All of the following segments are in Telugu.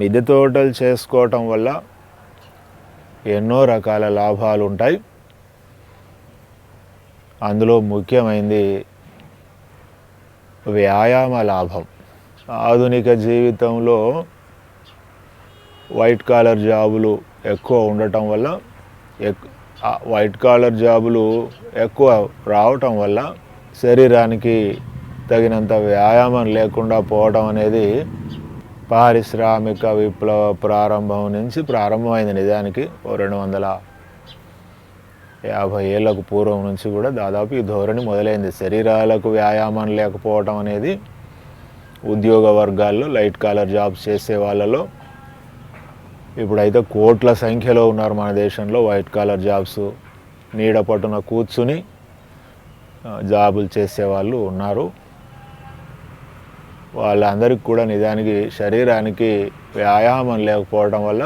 మిద్దె తోటలు చేసుకోవటం వల్ల ఎన్నో రకాల లాభాలు ఉంటాయి. అందులో ముఖ్యమైనది వ్యాయామ లాభం. ఆధునిక జీవితంలో వైట్ కాలర్ జాబులు ఎక్కువ ఉండటం వల్ల వైట్ కాలర్ జాబులు ఎక్కువ రావటం వల్ల శరీరానికి తగినంత వ్యాయామం లేకుండా పోవడం అనేది పారిశ్రామిక విప్లవ ప్రారంభం నుంచి ప్రారంభమైంది. నిజానికి 250 ఏళ్లకు పూర్వం నుంచి కూడా దాదాపు ఈ ధోరణి మొదలైంది. శరీరాలకు వ్యాయామం లేకపోవడం అనేది ఉద్యోగ వర్గాల్లో లైట్ కాలర్ జాబ్స్ చేసే వాళ్ళలో ఇప్పుడైతే కోట్ల సంఖ్యలో ఉన్నారు మన దేశంలో. వైట్ కాలర్ జాబ్స్ నీడ పట్టున కూర్చుని జాబులు చేసేవాళ్ళు ఉన్నారు. వాళ్ళందరికీ కూడా నిజానికి శరీరానికి వ్యాయామం లేకపోవడం వల్ల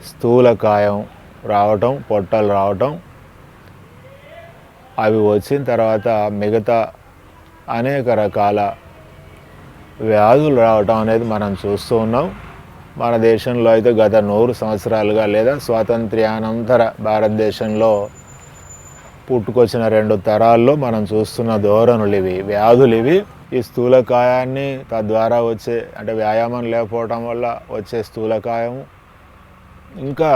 స్థూలకాయం రావటం, పొట్టలు రావటం, అవి వచ్చిన తర్వాత మిగతా అనేక రకాల వ్యాధులు రావటం అనేది మనం చూస్తూ ఉన్నాం. మన దేశంలో అయితే గత 100 సంవత్సరాలుగా లేదా స్వాతంత్ర్యానంతర భారతదేశంలో పుట్టుకొచ్చిన 2 తరాల్లో మనం చూస్తున్న ధోరణులు ఇవి, వ్యాధులు ఇవి. ఈ స్థూలకాయాన్ని తద్వారా వచ్చే అంటే వ్యాయామం లేకపోవటం వల్ల వచ్చే స్థూలకాయం, ఇంకా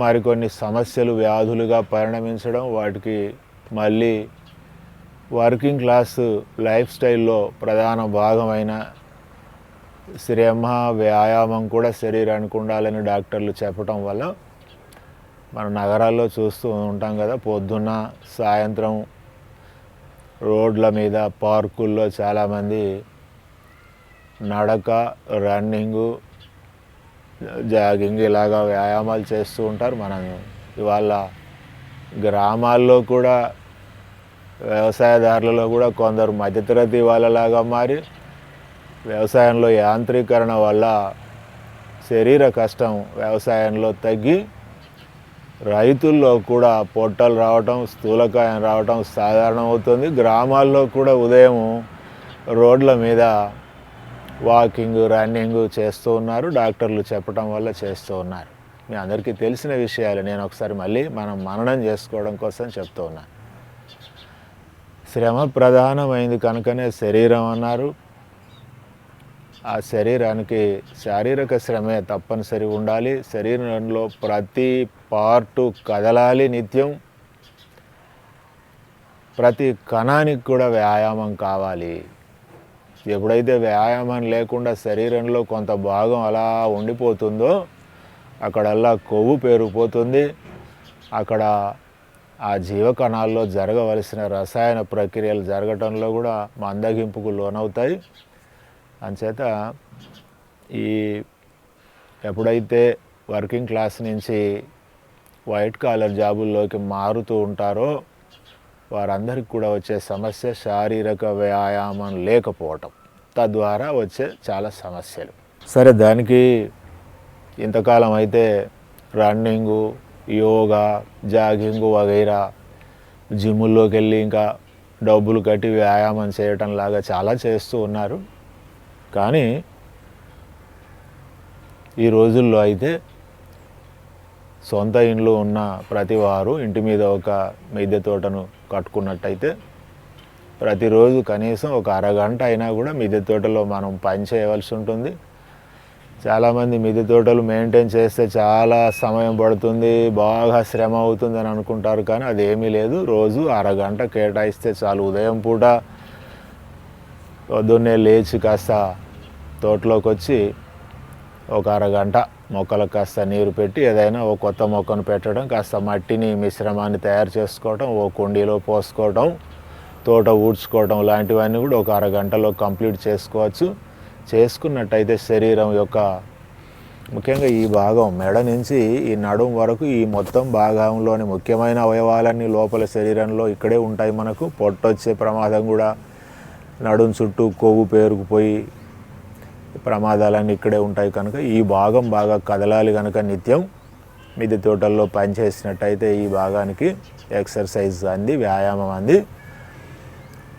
మరికొన్ని సమస్యలు వ్యాధులుగా పరిణమించడం, వాటికి మళ్ళీ వర్కింగ్ క్లాస్ లైఫ్ స్టైల్లో ప్రధాన భాగమైన శ్రమ, వ్యాయామం కూడా శరీరానికి ఉండాలని డాక్టర్లు చెప్పటం వల్ల మన నగరాల్లో చూస్తూ ఉంటాం కదా, పొద్దున్న సాయంత్రం రోడ్ల మీద, పార్కుల్లో చాలామంది నడక, రన్నింగు, జాగింగ్ ఇలాగా వ్యాయామాలు చేస్తూ ఉంటారు. మనం ఇవాళ గ్రామాల్లో కూడా వ్యవసాయదారులలో కూడా కొందరు మధ్యతరగతి వాళ్ళలాగా మారి వ్యవసాయంలో యాంత్రీకరణ వల్ల శరీర కష్టం వ్యవసాయంలో తగ్గి రైతుల్లో కూడా పొట్టలు రావటం, స్థూలకాయం రావటం సాధారణం అవుతుంది. గ్రామాల్లో కూడా ఉదయం రోడ్ల మీద వాకింగ్, రన్నింగ్ చేస్తూ ఉన్నారు. డాక్టర్లు చెప్పటం వల్ల చేస్తూ ఉన్నారు. మీ అందరికీ తెలిసిన విషయాలు నేను ఒకసారి మళ్ళీ మనం మననం చేసుకోవడం కోసం చెప్తూ ఉన్నాను. శ్రమ ప్రధానమైంది కనుకనే శరీరం అన్నారు. ఆ శరీరానికి శారీరక శ్రమే తప్పనిసరి ఉండాలి. శరీరంలో ప్రతి పార్టు కదలాలి నిత్యం. ప్రతి కణానికి కూడా వ్యాయామం కావాలి. ఎప్పుడైతే వ్యాయామం లేకుండా శరీరంలో కొంత భాగం అలా ఉండిపోతుందో అక్కడల్లా కొవ్వు పెరిగిపోతుంది. అక్కడ ఆ జీవకణాల్లో జరగవలసిన రసాయన ప్రక్రియలు జరగటంలో కూడా మందగింపుకు లోనవుతాయి. అంచేత ఎప్పుడైతే వర్కింగ్ క్లాస్ నుంచి వైట్ కాలర్ జాబుల్లోకి మారుతూ ఉంటారో వారందరికీ కూడా వచ్చే సమస్య శారీరక వ్యాయామం లేకపోవటం, తద్వారా వచ్చే చాలా సమస్యలు. సరే, దానికి ఇంతకాలం అయితే రన్నింగు, యోగా, జాగింగు వగైరా జిమ్ముల్లోకి వెళ్ళి ఇంకా డబ్బులు కట్టి వ్యాయామం చేయటం లాగా చాలా చేస్తూ ఉన్నారు. కానీ ఈ రోజుల్లో అయితే సొంత ఇండ్లు ఉన్న ప్రతి వారు ఇంటి మీద ఒక మిద్దె తోటను కట్టుకున్నట్టయితే ప్రతిరోజు కనీసం ఒక అరగంట అయినా కూడా మిద్దె తోటలో మనం పని చేయవలసి ఉంటుంది. చాలామంది మిద్దె తోటలు మెయింటైన్ చేస్తే చాలా సమయం పడుతుంది, బాగా శ్రమ అవుతుంది అని అనుకుంటారు. కానీ అదేమీ లేదు. రోజు అరగంట కేటాయిస్తే చాలు. ఉదయం పూట పొద్దున్నే లేచి కాస్త తోటలోకి వచ్చి ఒక అరగంట మొక్కలకు కాస్త నీరు పెట్టి ఏదైనా ఓ కొత్త మొక్కను పెట్టడం, కాస్త మట్టిని మిశ్రమాన్ని తయారు చేసుకోవటం, ఓ కుండీలో పోసుకోవటం, తోట ఊడ్చుకోవటం లాంటివన్నీ కూడా ఒక అరగంటలో కంప్లీట్ చేసుకోవచ్చు. చేసుకున్నట్టయితే శరీరం యొక్క ముఖ్యంగా ఈ భాగం మెడ నుంచి ఈ నడుం వరకు ఈ మొత్తం భాగంలోని ముఖ్యమైన అవయవాలన్నీ లోపల శరీరంలో ఇక్కడే ఉంటాయి. మనకు పొట్టొచ్చే ప్రమాదం కూడా, నడుం చుట్టూ కొవ్వు పేరుకుపోయి ప్రమాదాలన్నీ ఇక్కడే ఉంటాయి. కనుక ఈ భాగం బాగా కదలాలి. కనుక నిత్యం మిద్దె తోటల్లో పనిచేసినట్టయితే ఈ భాగానికి ఎక్సర్సైజ్ అంది, వ్యాయామం అంది,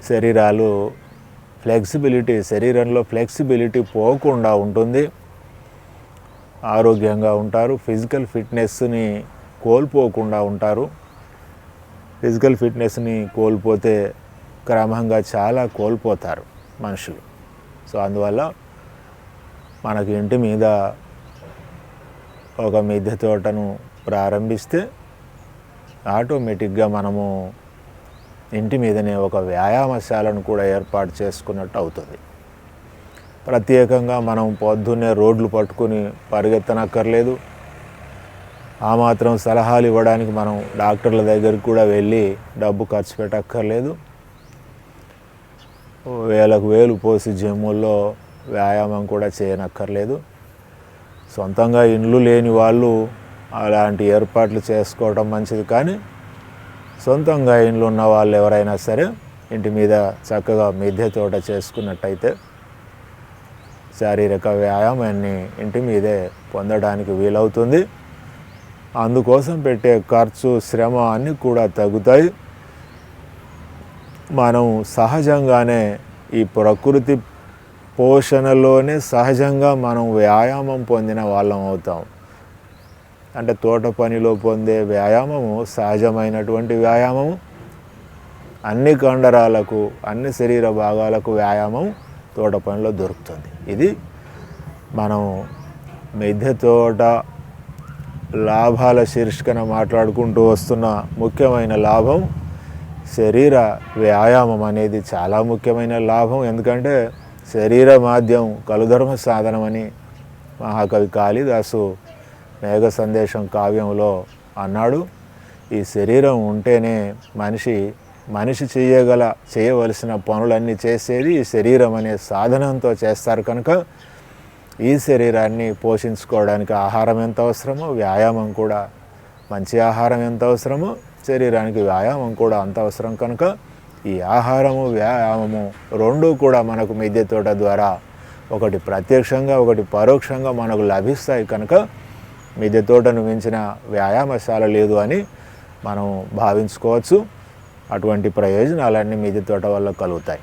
శరీరాలు ఫ్లెక్సిబిలిటీ, శరీరంలో ఫ్లెక్సిబిలిటీ పోకుండా ఉంటుంది, ఆరోగ్యంగా ఉంటారు, ఫిజికల్ ఫిట్నెస్ని కోల్పోకుండా ఉంటారు. ఫిజికల్ ఫిట్నెస్ని కోల్పోతే క్రమంగా చాలా కోల్పోతారు మనుషులు. సో అందువల్ల మనకి ఇంటి మీద ఒక మిద్దె తోటను ప్రారంభిస్తే ఆటోమేటిక్గా మనము ఇంటి మీదనే ఒక వ్యాయామశాలను కూడా ఏర్పాటు చేసుకున్నట్టు అవుతుంది. ప్రత్యేకంగా మనం పొద్దున్నే రోడ్లు పట్టుకుని పరిగెత్తనక్కర్లేదు. ఆ మాత్రం సలహాలు ఇవ్వడానికి మనం డాక్టర్ల దగ్గరికి కూడా వెళ్ళి డబ్బు ఖర్చు పెట్టక్కర్లేదు. వేలకు వేలు పోసి జిమ్ముల్లో వ్యాయామం కూడా చేయనక్కర్లేదు. సొంతంగా ఇండ్లు లేని వాళ్ళు అలాంటి ఏర్పాట్లు చేసుకోవడం మంచిది. కానీ సొంతంగా ఇండ్లు ఉన్న వాళ్ళు ఎవరైనా సరే ఇంటి మీద చక్కగా మిద్దె తోట చేసుకున్నట్టయితే శారీరక వ్యాయామాన్ని ఇంటి మీదే పొందడానికి వీలవుతుంది. అందుకోసం పెట్టే ఖర్చు, శ్రమ అన్నీ కూడా తగ్గుతాయి. మనం సహజంగానే ఈ ప్రకృతి పోషణలోనే సహజంగా మనం వ్యాయామం పొందిన వాళ్ళం అవుతాం. అంటే తోట పనిలో పొందే వ్యాయామము సహజమైనటువంటి వ్యాయామము. అన్ని కండరాలకు, అన్ని శరీర భాగాలకు వ్యాయామం తోట పనిలో దొరుకుతుంది. ఇది మనం మిద్దె తోట లాభాల శీర్షికన మాట్లాడుకుంటూ వస్తున్న ముఖ్యమైన లాభం శరీర వ్యాయామం అనేది చాలా ముఖ్యమైన లాభం. ఎందుకంటే శరీర మాధ్యం కలుధర్మ సాధనమని మహాకవి కాళిదాసు మేఘ సందేశం కావ్యంలో అన్నాడు. ఈ శరీరం ఉంటేనే మనిషి చేయవలసిన పనులన్నీ చేసేది ఈ శరీరం అనే సాధనంతో చేస్తారు. కనుక ఈ శరీరాన్ని పోషించుకోవడానికి ఆహారం ఎంత అవసరమో, వ్యాయామం కూడా, మంచి ఆహారం ఎంత అవసరమో శరీరానికి వ్యాయామం కూడా అంత అవసరం. కనుక ఈ ఆహారము, వ్యాయామము రెండూ కూడా మనకు మిద్దె తోట ద్వారా ఒకటి ప్రత్యక్షంగా, ఒకటి పరోక్షంగా మనకు లభిస్తాయి. కనుక మిద్దె తోటను మించిన వ్యాయామశాల లేదు అని మనం భావించుకోవచ్చు. అటువంటి ప్రయోజనాలన్నీ మిద్దె తోట వల్ల కలుగుతాయి.